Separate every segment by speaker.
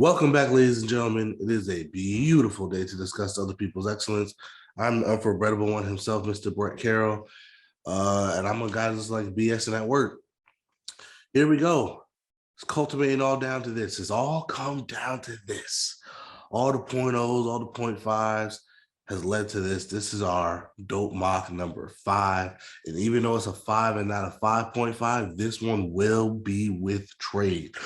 Speaker 1: Welcome back, ladies and gentlemen. It is a beautiful day to discuss other people's excellence. I'm the unforgettable one himself, Mr. Brett Carroll, and I'm a guy that's like BSing at work. Here we go. It's cultivating all down to this. It's all come down to this. All the .0s, all the .5s has led to this. This is our dope mock number 5. And even though it's a 5 and not a 5.5, this one will be with trade.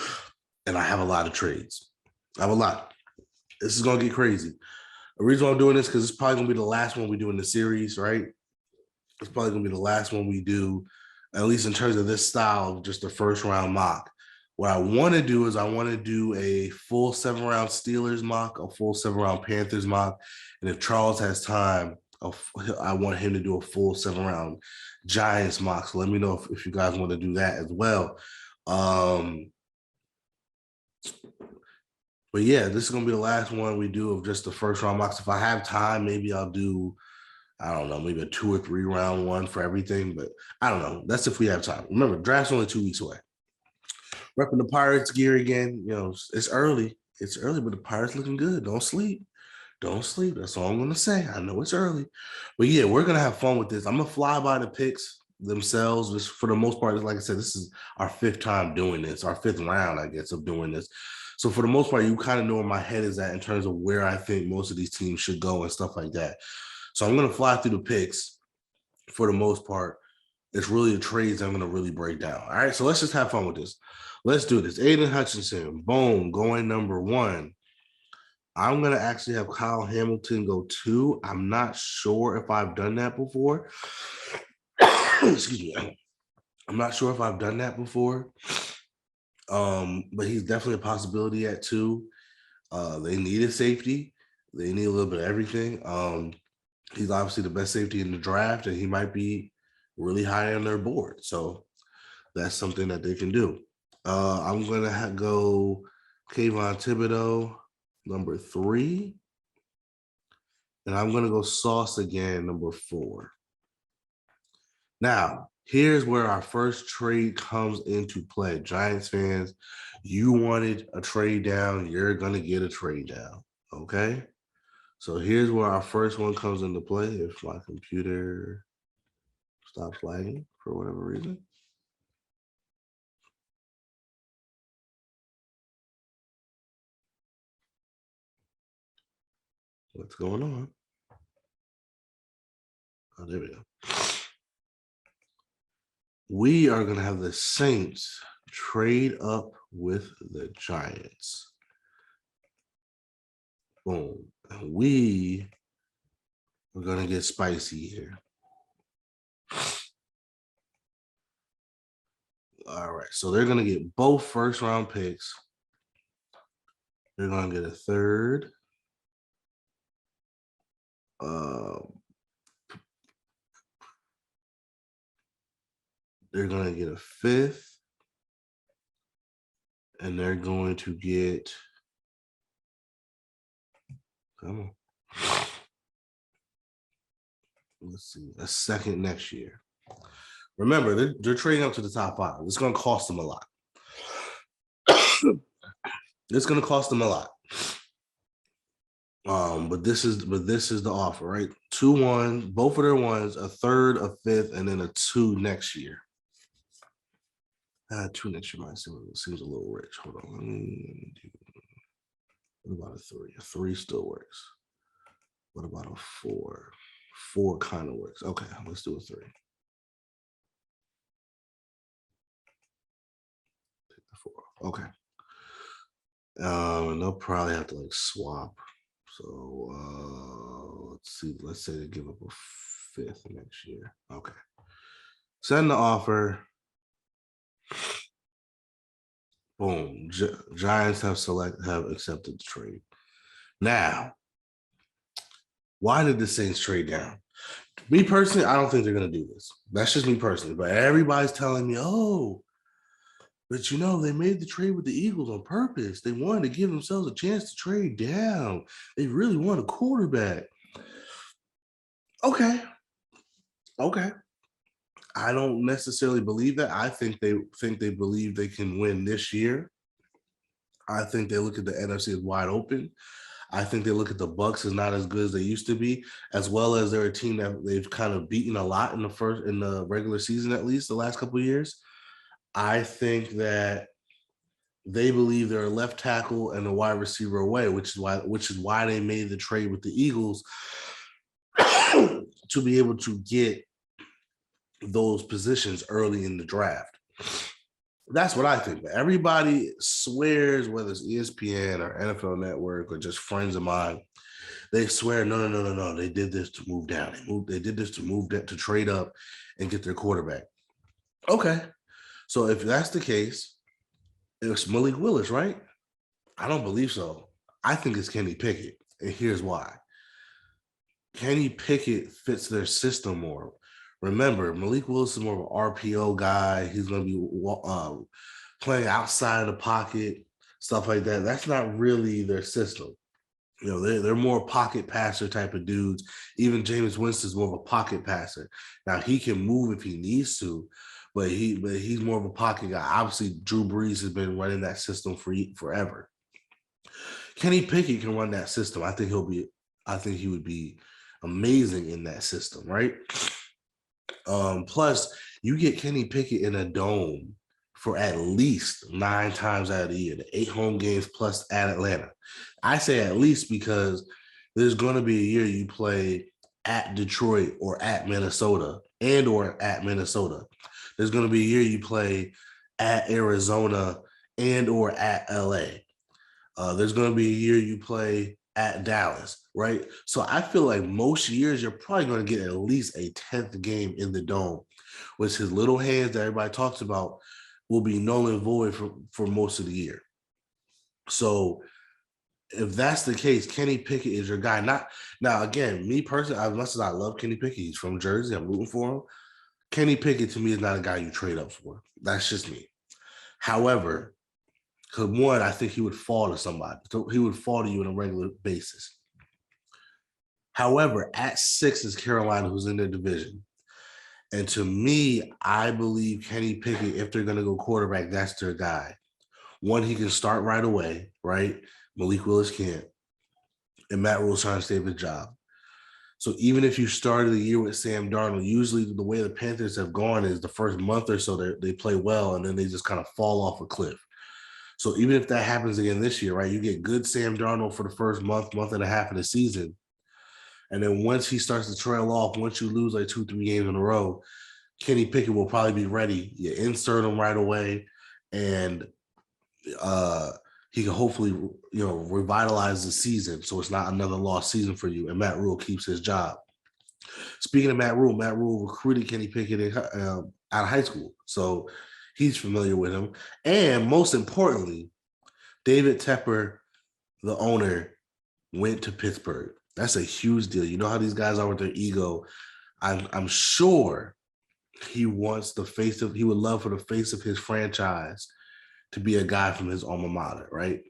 Speaker 1: And I have a lot of trades. I have a lot. This is going to get crazy. The reason why I'm doing this because it's probably going to be the last one we do in the series, right? It's probably going to be the last one we do, at least in terms of this style, just the first round mock. What I want to do is I want to do a full 7-round Steelers mock, a full 7-round Panthers mock. And if Charles has time, I want him to do a full 7-round Giants mock. So let me know if you guys want to do that as well. But yeah, this is going to be the last one we do of just the first round mocks. If I have time, maybe I'll do, I don't know, maybe a 2 or 3 round one for everything. But I don't know. That's if we have time. Remember, draft's only 2 weeks away. Repping the Pirates gear again. You know, it's early. It's early, but the Pirates looking good. Don't sleep. Don't sleep. That's all I'm going to say. I know it's early. But yeah, we're going to have fun with this. I'm going to fly by the picks themselves. Just for the most part, like I said, this is our 5th time doing this, our 5th round, I guess, of doing this. So for the most part, you kind of know where my head is at in terms of where I think most of these teams should go and stuff like that. So I'm going to fly through the picks for the most part. It's really the trades I'm going to really break down. All right, so let's just have fun with this. Let's do this. Aiden Hutchinson, boom, going number 1. I'm going to actually have Kyle Hamilton go 2. I'm not sure if I've done that before. Excuse me. I'm not sure if I've done that before. But he's definitely a possibility at 2. They need a safety. They need a little bit of everything. He's obviously the best safety in the draft, and he might be really high on their board. So that's something that they can do. I'm going to go Kayvon Thibodeau, number 3. And I'm going to go Sauce again, number 4. Now, here's where our first trade comes into play. Giants fans, you wanted a trade down, you're going to get a trade down, okay? So here's where our first one comes into play if my computer stops lagging for whatever reason. What's going on? Oh, there we go. We are going to have the Saints trade up with the Giants. Boom. And we are going to get spicy here. All right. So they're going to get both first-round picks. They're going to get a 3rd. They're going to get a 5th. And they're going to get, come on. Let's see, a 2nd next year. Remember, they're trading up to the top 5. It's going to cost them a lot. It's going to cost them a lot. But this is the offer, right? 2-1, both of their ones, a 3rd, a 5th, and then a 2 next year. 2 next year might seems a little rich. Hold on. What about a 3? A 3 still works. What about a 4? 4 kind of works. Okay, let's do a 3. Take the 4 off. Okay. And they'll probably have to like swap. So let's see. Let's say they give up a 5th next year. Okay. Send the offer. Boom. Giants have accepted the trade. Now, why did the Saints trade down? Me personally, I don't think they're going to do this. That's just me personally. But everybody's telling me, oh, but you know, they made the trade with the Eagles on purpose. They wanted to give themselves a chance to trade down. They really want a quarterback. Okay. I don't necessarily believe that. I think they believe they can win this year. I think they look at the NFC as wide open. I think they look at the Bucks as not as good as they used to be, as well as they're a team that they've kind of beaten a lot in the regular season, at least the last couple of years. I think that they believe they're a left tackle and a wide receiver away, which is why they made the trade with the Eagles to be able to get those positions early in the draft. That's what I think. But everybody swears, whether it's ESPN or NFL Network or just friends of mine, they swear, no. They did this to move down. They did this to move that to trade up and get their quarterback. Okay. So if that's the case, it's Malik Willis, right? I don't believe so. I think it's Kenny Pickett. And here's why. Kenny Pickett fits their system more. Remember, Malik Willis is more of an RPO guy. He's going to be playing outside of the pocket, stuff like that. That's not really their system. You know, they're more pocket passer type of dudes. Even Jameis Winston's more of a pocket passer. Now he can move if he needs to, but he's more of a pocket guy. Obviously, Drew Brees has been running that system for forever. Kenny Pickett can run that system. I think he would be amazing in that system, right? Plus, you get Kenny Pickett in a dome for at least 9 times out of the year, the 8 home games plus at Atlanta. I say at least because there's going to be a year you play at Detroit or at Minnesota or at Minnesota. There's going to be a year you play at Arizona or at LA. There's going to be a year you play at Dallas, right? So I feel like most years you're probably going to get at least a 10th game in the dome, which his little hands that everybody talks about will be null and void for most of the year. So if that's the case, Kenny Pickett is your guy. Not now, again, me personally, as much as I love Kenny Pickett, he's from Jersey. I'm rooting for him. Kenny Pickett to me is not a guy you trade up for. That's just me. However, because one, I think he would fall to somebody. So he would fall to you on a regular basis. However, at 6 is Carolina, who's in their division. And to me, I believe Kenny Pickett, if they're going to go quarterback, that's their guy. One, he can start right away, right? Malik Willis can't. And Matt Rule's trying to save his job. So even if you started the year with Sam Darnold, usually the way the Panthers have gone is the first month or so they play well, and then they just kind of fall off a cliff. So even if that happens again this year, right, you get good Sam Darnold for the first month and a half of the season. And then once he starts to trail off, once you lose like 2-3 games in a row, Kenny Pickett will probably be ready. You insert him right away, and he can hopefully, revitalize the season so it's not another lost season for you, and Matt Rule keeps his job. Speaking of Matt Rule recruited Kenny Pickett out of high school, so he's familiar with him. And most importantly, David Tepper, the owner, went to Pittsburgh. That's a huge deal. You know how these guys are with their ego. I'm sure he wants he would love for the face of his franchise to be a guy from his alma mater, right?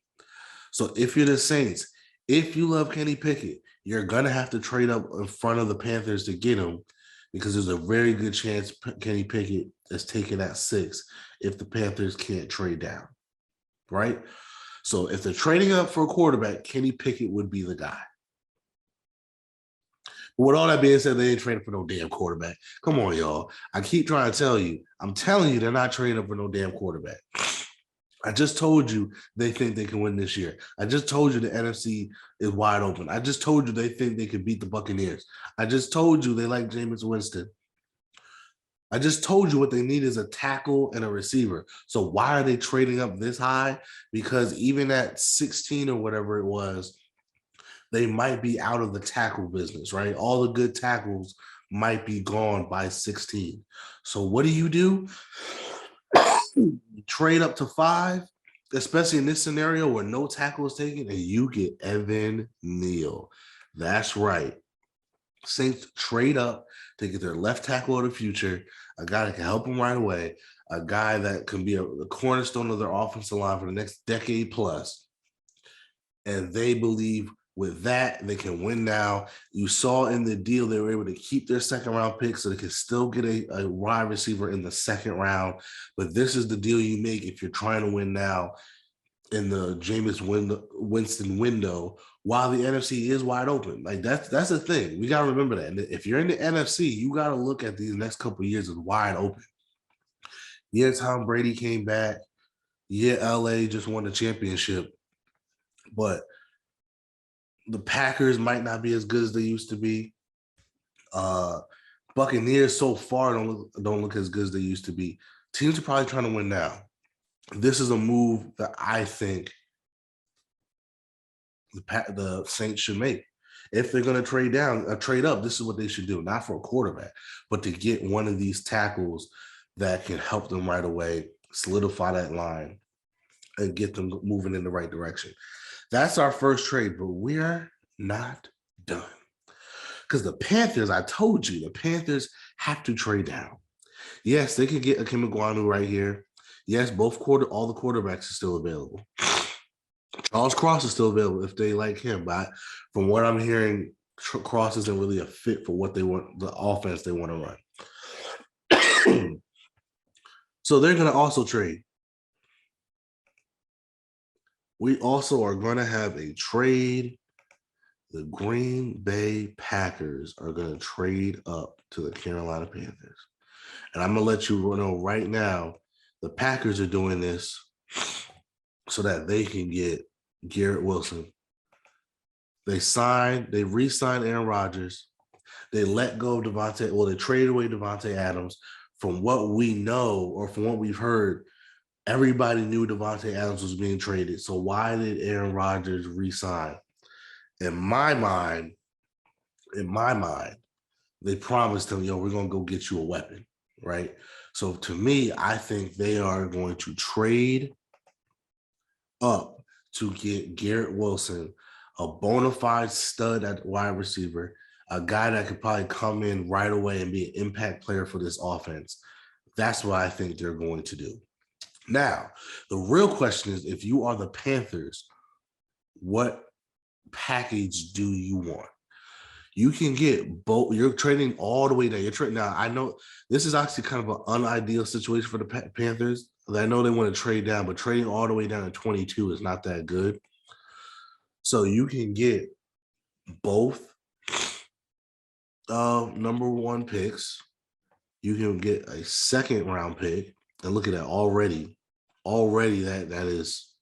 Speaker 1: So if you're the Saints, if you love Kenny Pickett, you're going to have to trade up in front of the Panthers to get him, because there's a very good chance Kenny Pickett is taken at 6 if the Panthers can't trade down, right? So if they're trading up for a quarterback, Kenny Pickett would be the guy. But with all that being said, they ain't trading for no damn quarterback. Come on, y'all. I keep trying to tell you. I'm telling you, they're not trading up for no damn quarterback. I just told you they think they can win this year. I just told you the NFC is wide open. I just told you they think they could beat the Buccaneers. I just told you they like Jameis Winston. I just told you what they need is a tackle and a receiver. So why are they trading up this high? Because even at 16 or whatever it was, they might be out of the tackle business, right? All the good tackles might be gone by 16. So what do? You trade up to 5, especially in this scenario where no tackle is taken, and you get Evan Neal. That's right. Saints trade up to get their left tackle of the future, a guy that can help them right away, a guy that can be a cornerstone of their offensive line for the next decade plus. And they believe with that, they can win now. You saw in the deal, they were able to keep their second-round pick so they can still get a wide receiver in the second round. But this is the deal you make if you're trying to win now. in the Winston window while the NFC is wide open. Like that's the thing. We gotta remember that. And if you're in the NFC, you gotta look at these next couple of years as wide open. Yeah, Tom Brady came back. Yeah, LA just won the championship, but the Packers might not be as good as they used to be. Uh Buccaneers so far don't look as good as they used to be. Teams are probably trying to win now. This is a move that I think the Saints should make. If they're going to trade down, trade up, this is what they should do. Not for a quarterback, but to get one of these tackles that can help them right away, solidify that line, and get them moving in the right direction. That's our first trade, but we're not done. Because the Panthers, I told you, the Panthers have to trade down. Yes, they could get Akim Iguanu right here. Yes, all the quarterbacks are still available. Charles Cross is still available if they like him, but from what I'm hearing, Cross isn't really a fit for what they want, the offense they want to run. So they're going to also trade. We also are going to have a trade. The Green Bay Packers are going to trade up to the Carolina Panthers. And I'm going to let you know right now, the Packers are doing this so that they can get Garrett Wilson. They re-signed Aaron Rodgers. They let go of Devontae. Well, they traded away Devontae Adams. From what we know, or from what we've heard, everybody knew Devontae Adams was being traded. So why did Aaron Rodgers re-sign? In my mind, they promised him, we're going to go get you a weapon, right? So to me, I think they are going to trade up to get Garrett Wilson, a bona fide stud at wide receiver, a guy that could probably come in right away and be an impact player for this offense. That's what I think they're going to do. Now, the real question is, if you are the Panthers, what package do you want? You can get both. You're trading all the way down. You're trading now. I know this is actually kind of an unideal situation for the Panthers. I know they want to trade down, but trading all the way down to 22 is not that good. So you can get both number one picks. You can get a second round pick, and look at that already. Already that is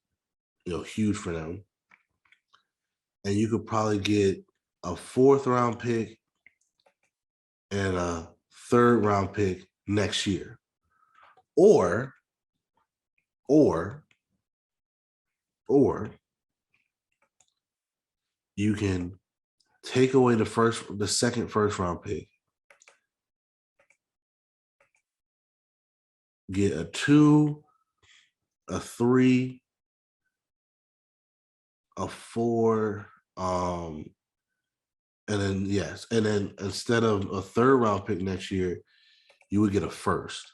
Speaker 1: huge for them. And you could probably get a fourth round pick and a third round pick next year. Or you can take away the second first round pick, get a 2, a 3, a 4, and then instead of a third round pick next year, you would get a first.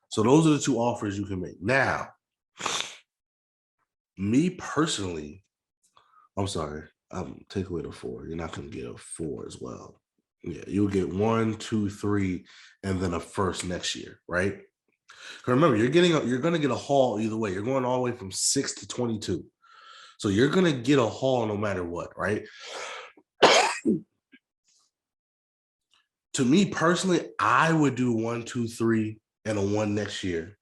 Speaker 1: So those are the two offers you can make. Now, me personally, I'm sorry, take away the 4. You're not going to get a 4 as well. Yeah, you'll get 1, 2, 3, and then a first next year, right? Remember, you're going to get a haul either way. You're going all the way from 6 to 22. So you're going to get a haul no matter what, right? To me personally, I would do 1, 2, 3, and a 1 next year.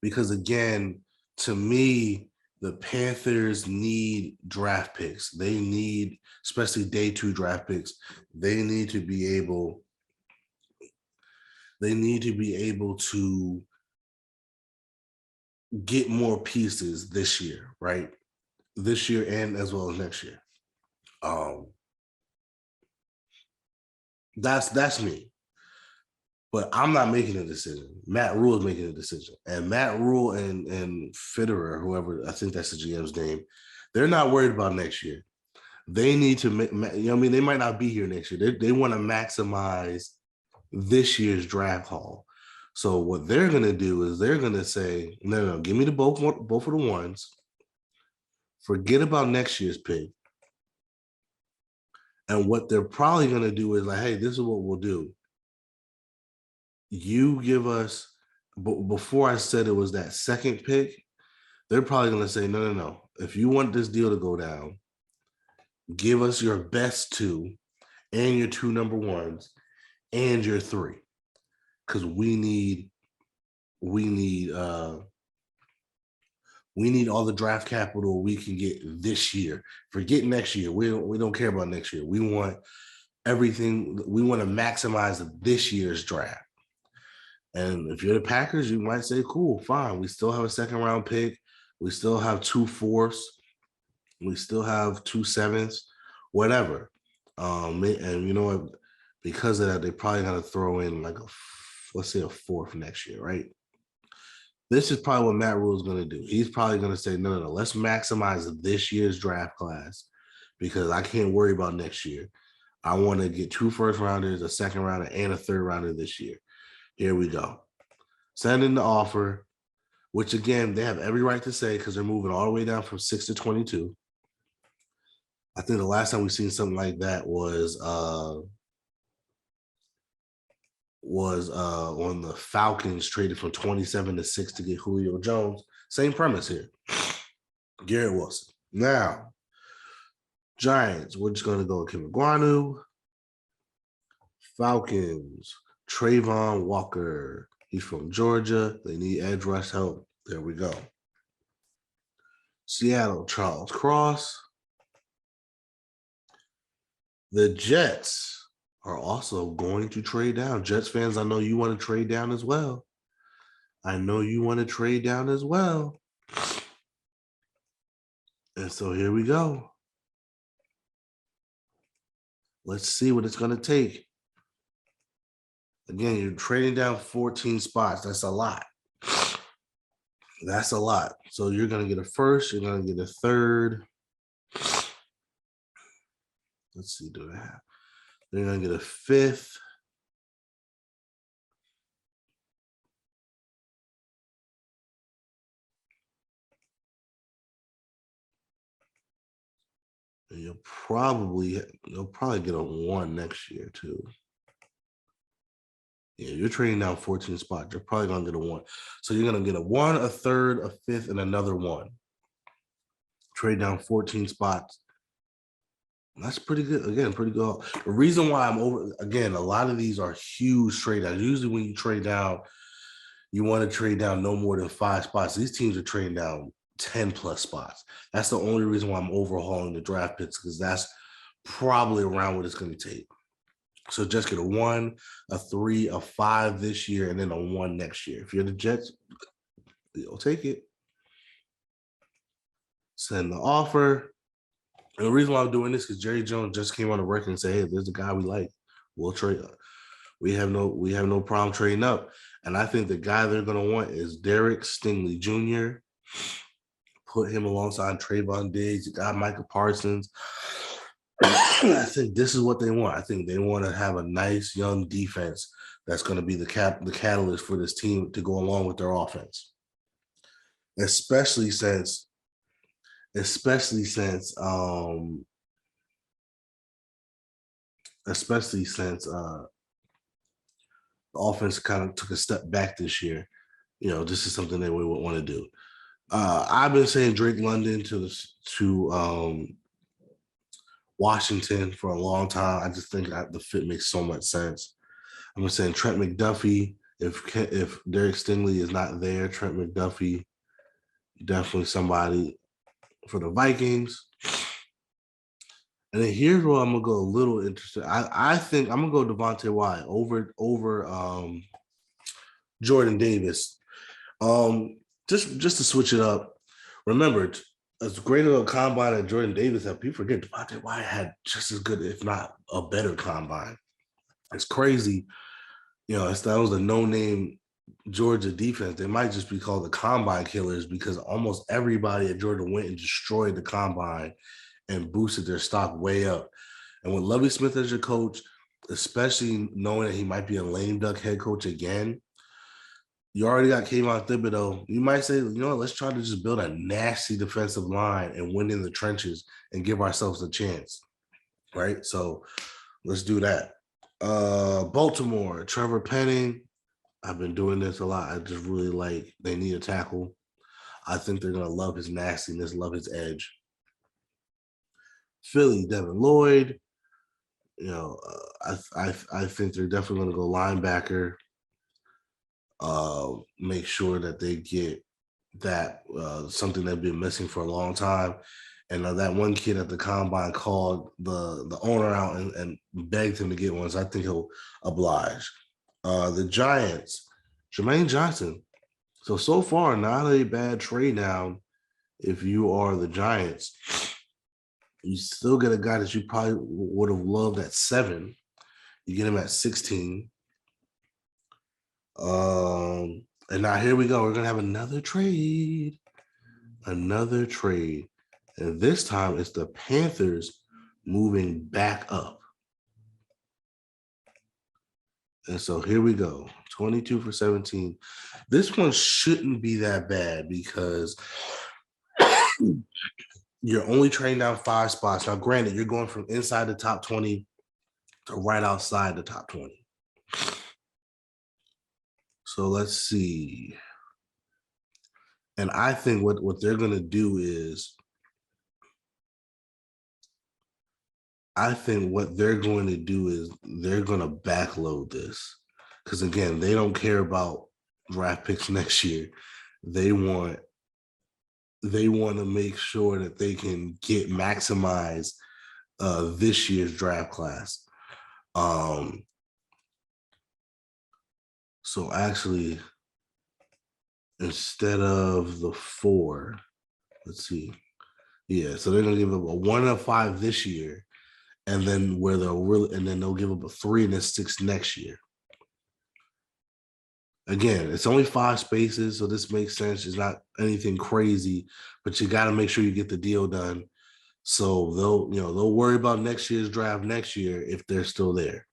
Speaker 1: Because again, to me, the Panthers need draft picks. They need, especially day 2 draft picks, they need to be able to get more pieces this year, right? This year and as well as next year. That's me. But I'm not making a decision. Matt Rule is making a decision. And Matt Rule and Fitterer, whoever, I think that's the GM's name, they're not worried about next year. They need to make, they might not be here next year. They want to maximize this year's draft haul. So what they're going to do is they're going to say, no, give me both of the ones. Forget about next year's pick. And what they're probably going to do is like, hey, this is what we'll do. You give us, but before I said it was that second pick, they're probably going to say, no. If you want this deal to go down, give us your best two and your two number ones and your three, because we need all the draft capital we can get this year. Forget next year. We don't care about next year. We want everything. We want to maximize this year's draft. And if you're the Packers, you might say, cool, fine. We still have a second round pick. We still have 2 fourths. We still have 2 sevenths, whatever. And you know what? Because of that, they probably got to throw in like let's say a fourth next year, right? This is probably what Matt Rule is going to do. He's probably going to say, no, let's maximize this year's draft class because I can't worry about next year. I want to get 2 first rounders, a second rounder, and a third rounder this year. Here we go. Send in the offer, which again, they have every right to say because they're moving all the way down from 6 to 22. I think the last time we've seen something like that was when the Falcons traded from 27 to 6 to get Julio Jones. Same premise here. Garrett Wilson. Now, Giants, we're just going to go with Kim Iguanu. Falcons, Trayvon Walker. He's from Georgia. They need edge rush help. There we go. Seattle, Charles Cross. The Jets are also going to trade down. Jets fans, I know you want to trade down as well. And so here we go. Let's see what it's going to take. Again, you're trading down 14 spots. That's a lot. So you're going to get a first. You're going to get a third. Let's see. Do they have? They're going to get a fifth. And you'll probably get a 1 next year too. Yeah, you're trading down 14 spots. You're probably going to get a 1. So you're going to get a 1, a third, a fifth, and another 1. Trade down 14 spots. That's pretty good. Again, pretty good. The reason why I'm over, again, a lot of these are huge trade downs. Usually when you trade down, you want to trade down no more than 5 spots. These teams are trading down 10 plus spots. That's the only reason why I'm overhauling the draft picks, because that's probably around what it's going to take. So just get a 1, a 3, a 5 this year, and then a 1 next year. If you're the Jets, you'll take it. Send the offer. And the reason why I'm doing this is Jerry Jones just came on the record and said, hey, there's a guy we like. We'll trade. We have no problem trading up. And I think the guy they're going to want is Derek Stingley Jr. Put him alongside Trayvon Diggs. You got Michael Parsons. I think this is what they want. I think they want to have a nice young defense that's going to be the catalyst for this team to go along with their offense. Especially since the offense kind of took a step back this year. You know, this is something that we would want to do. I've been saying Drake London to Washington for a long time. I just think the fit makes so much sense. I'm saying Trent McDuffie. If Derek Stingley is not there, Trent McDuffie, definitely somebody for the Vikings. And then here's where I'm gonna go a little interested. I think I'm gonna go Devontae Wyatt over Jordan Davis. Just to switch it up. Remember, as great of a combine as Jordan Davis had, people forget Devontae Wyatt had just as good, if not a better combine. It's crazy. You know, that was a no-name Georgia defense. They might just be called the combine killers because almost everybody at Georgia went and destroyed the combine and boosted their stock way up. And with Lovie Smith as your coach, especially knowing that he might be a lame duck head coach again, you already got Kayvon Thibodeau. You might say, you know what, let's try to just build a nasty defensive line and win in the trenches and give ourselves a chance, right? So let's do that. Baltimore, Trevor Penning. I've been doing this a lot. I just really like, they need a tackle. I think they're going to love his nastiness, love his edge. Philly, Devin Lloyd. I think they're definitely going to go linebacker. Make sure that they get that something they've been missing for a long time. And that one kid at the combine called the owner out and begged him to get one. So I think he'll oblige. The Giants, Jermaine Johnson. So far, not a bad trade down if you are the Giants. You still get a guy that you probably would have loved at 7. You get him at 16. And now here we go. We're going to have another trade. Another trade. And this time it's the Panthers moving back up. And so here we go. 22 for 17. This one shouldn't be that bad because you're only trading down 5 spots. Now, granted, you're going from inside the top 20 to right outside the top 20. So let's see. And I think what they're going to do is they're going to backload this. Because again, they don't care about draft picks next year. They want to make sure that they can maximize this year's draft class. So actually, instead of the 4, let's see. Yeah, so they're gonna give up a 1 and 5 this year, and then they'll give up a 3 and a 6 next year. Again, it's only 5 spaces, so this makes sense. It's not anything crazy, but you got to make sure you get the deal done. So they'll worry about next year's draft next year if they're still there,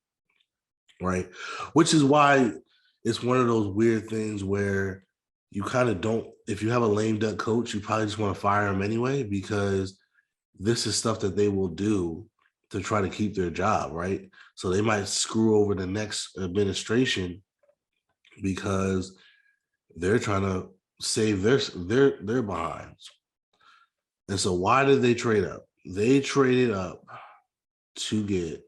Speaker 1: right? Which is why it's one of those weird things where you kind of don't. If you have a lame duck coach, you probably just want to fire him anyway because this is stuff that they will do to try to keep their job, right? So they might screw over the next administration because they're trying to save their behinds. And so why did they trade up? They traded up to get,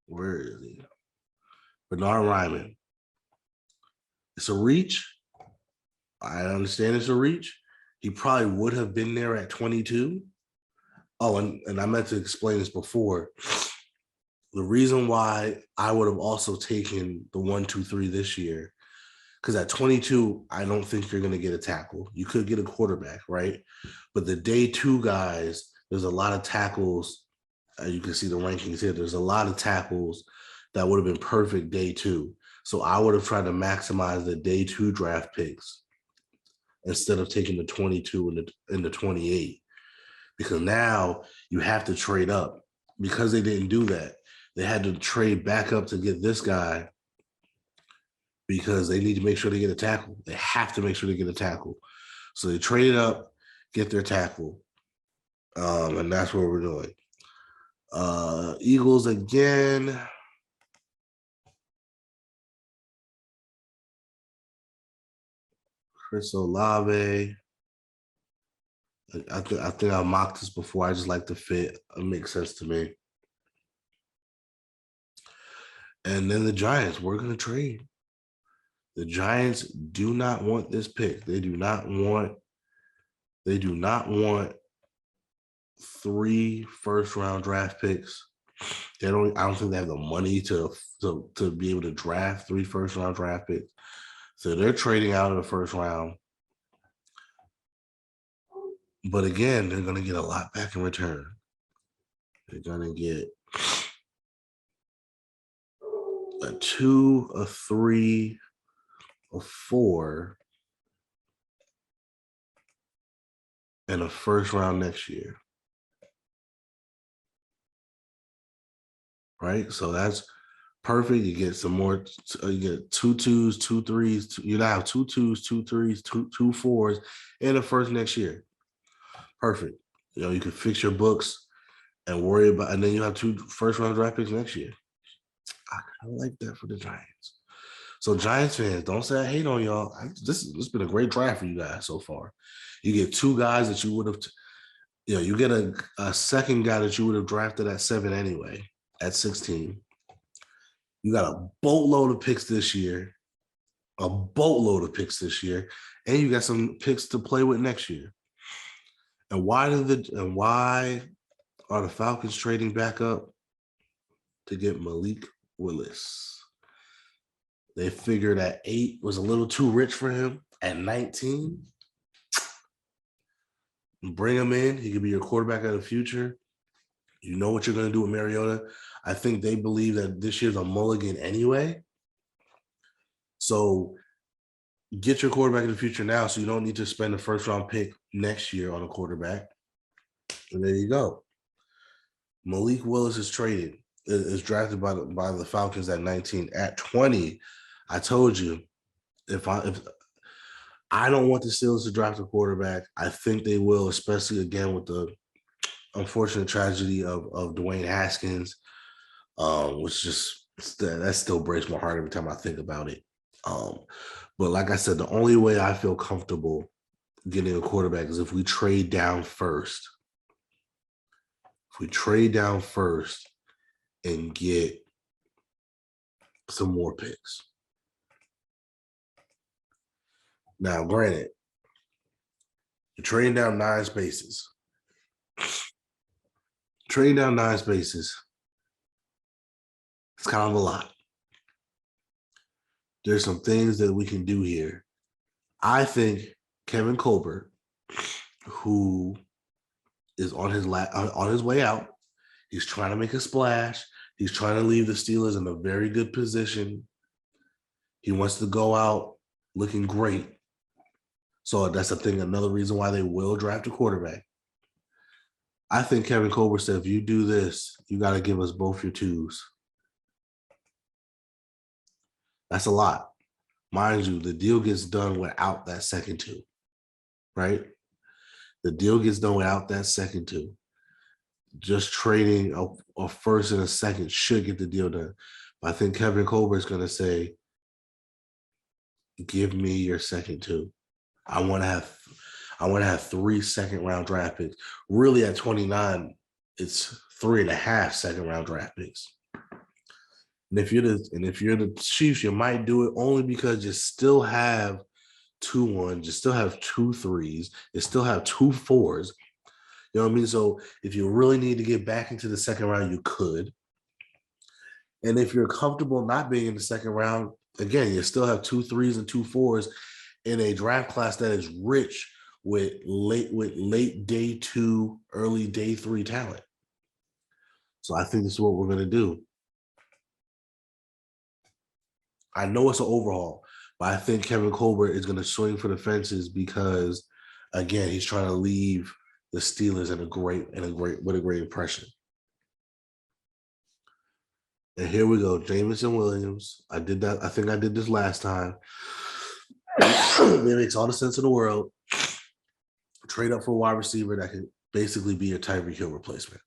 Speaker 1: where is he? Bernard Ryman. It's a reach. I understand it's a reach. He probably would have been there at 22. Oh, and I meant to explain this before. The reason why I would have also taken the 1, 2, 3 this year, because at 22, I don't think you're going to get a tackle. You could get a quarterback, right? But the day 2 guys, there's a lot of tackles. You can see the rankings here. There's a lot of tackles that would have been perfect day 2. So I would have tried to maximize the day 2 draft picks instead of taking the 22 and the 28. Because now you have to trade up. Because they didn't do that, they had to trade back up to get this guy because they need to make sure they get a tackle. They have to make sure they get a tackle. So they traded up, get their tackle. And that's what we're doing. Eagles again. Chris Olave. I think I mocked this before. I just like the fit. It makes sense to me. And then the Giants, we're going to trade. The Giants do not want this pick. They do not want 3 first-round draft picks. I don't think they have the money to be able to draft 3 first-round draft picks. So they're trading out of the first round. But again, they're going to get a lot back in return. They're going to get a 2, a 3, a 4, and a first round next year. Right? So that's perfect. You get some more, you get 2 2s, 2 3s. You now have 2 2s, 2 3s, 2 4s, and a first next year. Perfect. You can fix your books and worry about, and then you have 2 first round draft picks next year. I kind of like that for the Giants. So Giants fans, don't say I hate on y'all. This has been a great draft for you guys so far. You get two guys that you would have, you get a second guy that you would have drafted at 7 anyway, at 16. You got a boatload of picks this year, and you got some picks to play with next year. And why are the Falcons trading back up to get Malik Willis? They figured at 8 was a little too rich for him. At 19, bring him in. He could be your quarterback of the future. You know what you're going to do with Mariota. I think they believe that this year's a mulligan anyway. So get your quarterback of the future now so you don't need to spend the first round pick next year on a quarterback. And there you go. Malik Willis is traded, is drafted by the Falcons at 19. At 20, I told you, if I don't want the Steelers to draft a quarterback, I think they will, especially again with the unfortunate tragedy of Dwayne Haskins, which just that still breaks my heart every time I think about it. But like I said, the only way I feel comfortable getting a quarterback is if we trade down first. If we trade down first and get some more picks. Now, granted, you're trading down 9 spaces. Trading down 9 spaces, it's kind of a lot. There's some things that we can do here. I think Kevin Colbert, who is on his way out, he's trying to make a splash. He's trying to leave the Steelers in a very good position. He wants to go out looking great. So that's the thing. Another reason why they will draft a quarterback. I think Kevin Colbert said, if you do this, you got to give us both your 2s. That's a lot. Mind you, the deal gets done without that second 2, right? The deal gets done without that second 2. Just trading a first and a second should get the deal done. But I think Kevin Colbert is going to say, give me your second 2. I want to have 3 second-round draft picks. Really, at 29, it's 3.5 second-round draft picks. And if you're the Chiefs, you might do it only because you still have 2 1s, you still have 2 3s, you still have 2 4s. You know what I mean? So if you really need to get back into the second round, you could. And if you're comfortable not being in the second round, again, you still have 2 3s and 2 4s in a draft class that is rich with late day 2, early day 3 talent. So I think this is what we're going to do. I know it's an overhaul, but I think Kevin Colbert is going to swing for the fences because, again, he's trying to leave the Steelers with a great impression. And here we go, Jameson Williams. I did that. I think I did this last time. It makes all the sense in the world. Trade up for a wide receiver that can basically be a Tyreek Hill replacement.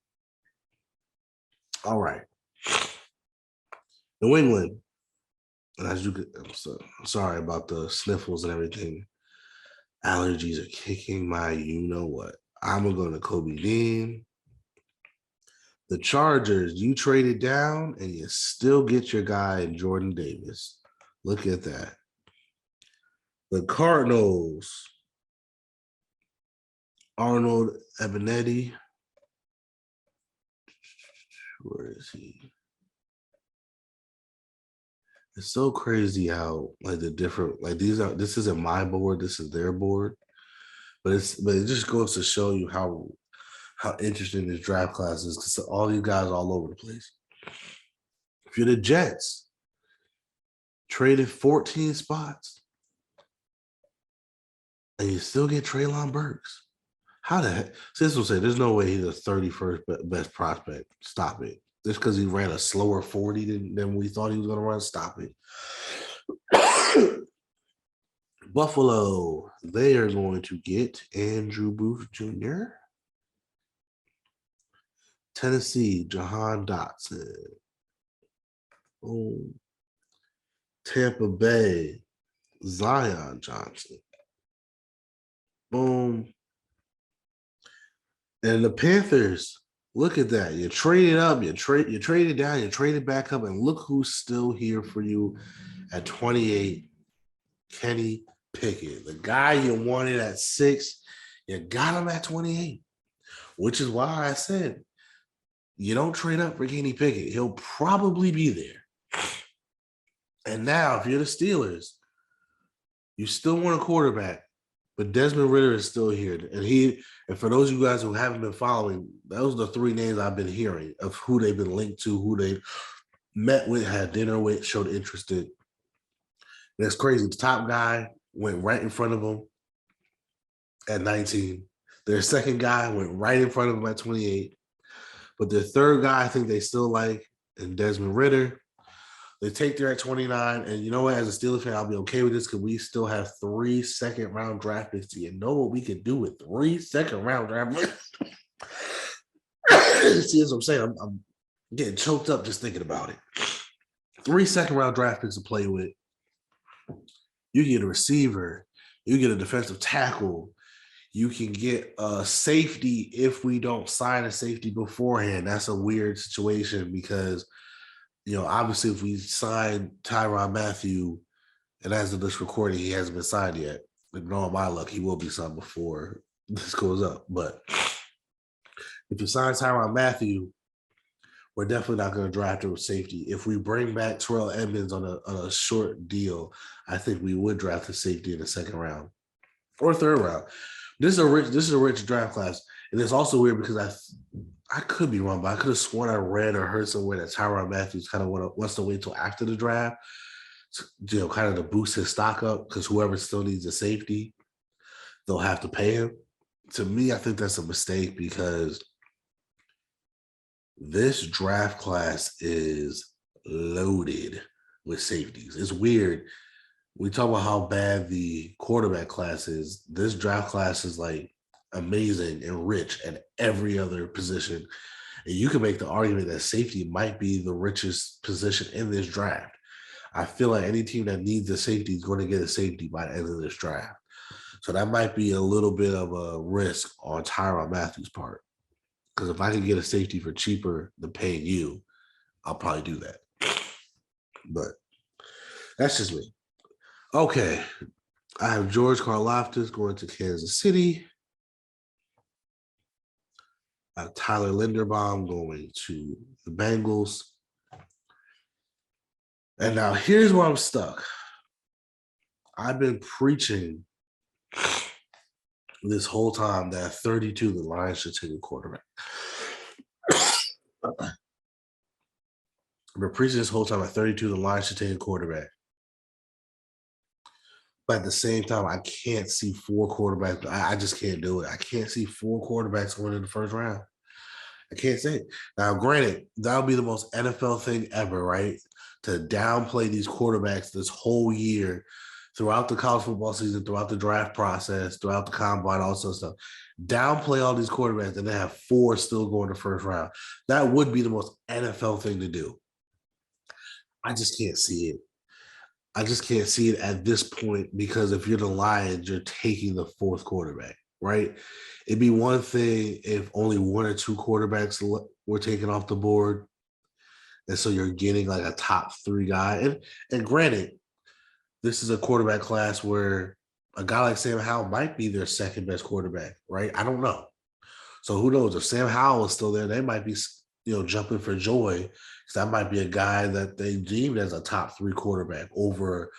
Speaker 1: All right. New England. And as you could, I'm sorry about the sniffles and everything. Allergies are kicking my you-know-what. I'm going to Kobe Dean. The Chargers, you traded down and you still get your guy in Jordan Davis. Look at that. The Cardinals, Arnold Ebenetti. Where is he? It's so crazy how this isn't my board, this is their board. But it just goes to show you how interesting this draft class is because all these guys are all over the place. If you're the Jets, traded 14 spots, and you still get Treylon Burks. How the heck? Sis will say there's no way he's the 31st best prospect. Stop it. Just because he ran a slower 40 than we thought he was going to run, stop it. Buffalo, they are going to get Andrew Booth Jr. Tennessee, Jahan Dotson. Oh. Tampa Bay, Zion Johnson. Boom. And the Panthers, look at that. You traded up, you traded down, you traded back up, and look who's still here for you at 28. Kenny Pickett, the guy you wanted at 6, you got him at 28, which is why I said you don't trade up for Kenny Pickett. He'll probably be there. And now, if you're the Steelers, you still want a quarterback, but Desmond Ridder is still here. And for those of you guys who haven't been following, those are the 3 names I've been hearing of who they've been linked to, who they met with, had dinner with, showed interest in. That's crazy. The top guy went right in front of him at 19. Their second guy went right in front of him at 28. But their third guy, I think they still like, and Desmond Ridder. They take there at 29. And you know what? As a Steelers fan, I'll be okay with this because we still have 3 second-round draft picks. Do you know what we can do with 3 second-round draft picks? See, as I'm saying, I'm getting choked up just thinking about it. 3 second-round draft picks to play with. You get a receiver. You get a defensive tackle. You can get a safety if we don't sign a safety beforehand. That's a weird situation because, obviously if we sign Tyrann Mathieu, and as of this recording, he hasn't been signed yet. Ignore my luck, he will be signed before this goes up. But if you sign Tyrann Mathieu, we're definitely not going to draft a safety. If we bring back Terrell Edmonds on a short deal, I think we would draft a safety in the second round or third round. This is a rich draft class, and it's also weird because I could be wrong, but I could have sworn I read or heard somewhere that Tyrann Mathieu kind of wants to wait till after the draft, kind of to boost his stock up because whoever still needs a safety, they'll have to pay him. To me, I think that's a mistake because this draft class is loaded with safeties. It's weird. We talk about how bad the quarterback class is. This draft class is like amazing and rich at every other position. And you can make the argument that safety might be the richest position in this draft. I feel like any team that needs a safety is going to get a safety by the end of this draft. So that might be a little bit of a risk on Tyrann Mathieu's part. Because if I can get a safety for cheaper than paying you, I'll probably do that. But that's just me. Okay. I have George Karlaftis going to Kansas City. I have Tyler Linderbaum going to the Bengals. And now here's where I'm stuck. I've been preaching this whole time that at 32, the Lions should take a quarterback. I've been preaching this whole time at 32, the Lions should take a quarterback. But at the same time, I can't see 4 quarterbacks. I just can't do it. I can't see 4 quarterbacks going in the first round. I can't say it. Now, granted, that'll be the most NFL thing ever, right? To downplay these quarterbacks this whole year throughout the college football season, throughout the draft process, throughout the combine, all sorts of stuff. Downplay all these quarterbacks and then have 4 still going to first round. That would be the most NFL thing to do. I just can't see it. I just can't see it at this point because if you're the Lions, you're taking the 4th quarterback, right? It'd be one thing if only 1 or 2 quarterbacks were taken off the board. And so you're getting like a top 3 guy. And granted, this is a quarterback class where a guy like Sam Howell might be their second best quarterback, right? I don't know. So who knows? If Sam Howell is still there, they might be, jumping for joy because that might be a guy that they deemed as a top 3 quarterback over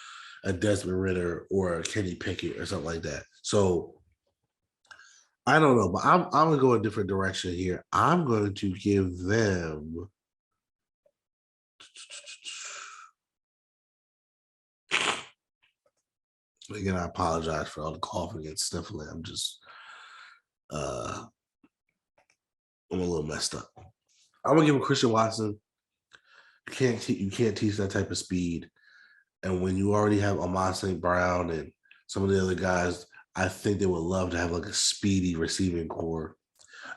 Speaker 1: a Desmond Ridder or a Kenny Pickett or something like that. So I don't know, but I'm going to go a different direction here. I'm going to give them – again, I apologize for all the coughing and sniffling. I'm just I'm a little messed up. I'm gonna give him Christian Watson. You can't teach that type of speed. And when you already have Amon St. Brown and some of the other guys, I think they would love to have like a speedy receiving core.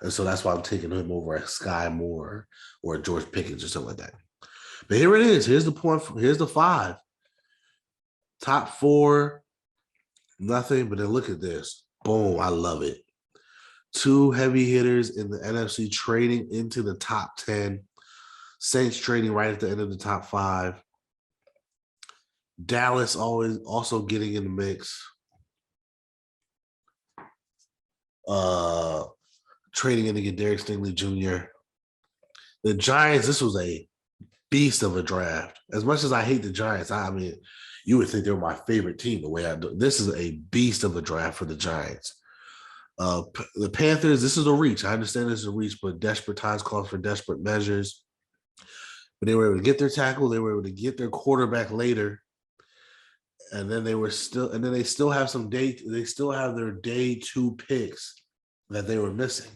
Speaker 1: And so that's why I'm taking him over a Sky Moore or a George Pickens or something like that. But here it is. Here's the point. Here's the 5. Top 4, nothing. But then look at this. Boom. I love it. 2 heavy hitters in the NFC trading into the top 10. Saints trading right at the end of the top 5. Dallas always also getting in the mix. Trading in to get Derek Stingley Jr. The Giants, this was a beast of a draft. As much as I hate the Giants, I mean, you would think they were my favorite team the way I do. This is a beast of a draft for the Giants. The Panthers, this is a reach. I understand this is a reach, but desperate times call for desperate measures. But they were able to get their tackle. They were able to get their quarterback later. And then they still have their day 2 picks that they were missing.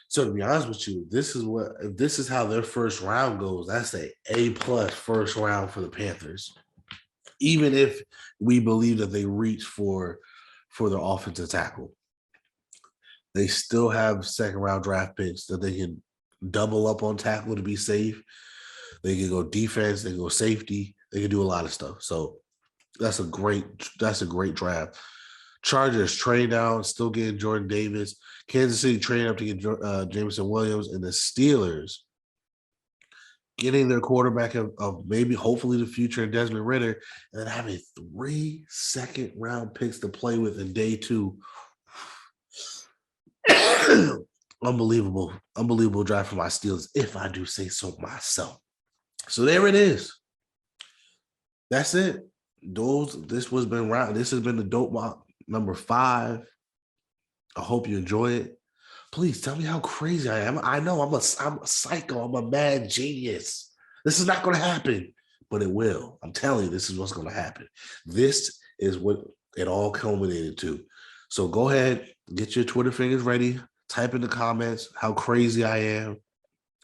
Speaker 1: So to be honest with you, if this is how their first round goes, that's A+ first round for the Panthers. Even if we believe that they reach for their offensive tackle, they still have second round draft picks that they can double up on tackle to be safe. They can go defense, they can go safety, they can do a lot of stuff. So that's a great draft. Chargers trade down, still getting Jordan Davis. Kansas City trading up to get Jameson Williams, and the Steelers getting their quarterback of maybe hopefully the future Desmond Ridder, and then having 3 second-round picks to play with in day 2. Unbelievable draft for my Steelers, if I do say so myself. So there it is. That's it. This has been the Dope Mock number 5. I hope you enjoy it. Please tell me how crazy I am. I know I'm a psycho. I'm a mad genius. This is not going to happen, but it will. I'm telling you, this is what's going to happen. This is what it all culminated to. So go ahead, get your Twitter fingers ready. Type in the comments how crazy I am.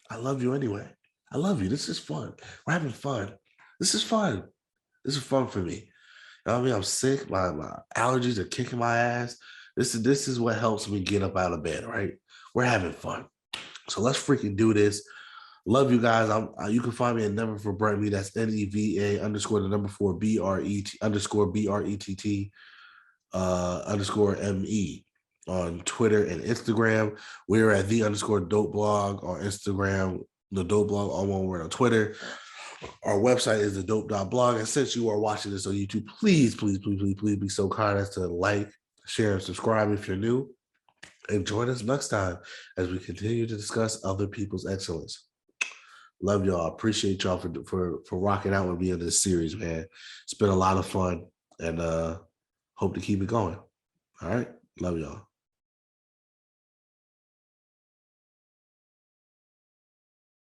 Speaker 1: I love you anyway. I love you. This is fun. We're having fun. This is fun. This is fun for me. You know what I mean? I'm sick. My allergies are kicking my ass. This is what helps me get up out of bed, right? We're having fun. So let's freaking do this. Love you guys. You can find me at Never for Brett Me. That's NEVA _ the number 4 BRET _ BRETT _ME on Twitter and Instagram. We're at the _dope blog on Instagram, the dope blog, all one word on Twitter. Our website is the dope.blog. And since you are watching this on YouTube, please be so kind as to like, share, and subscribe if you're new. And join us next time as we continue to discuss other people's excellence. Love y'all. Appreciate y'all for rocking out with me in this series, man. It's been a lot of fun, and hope to keep it going. All right. Love y'all.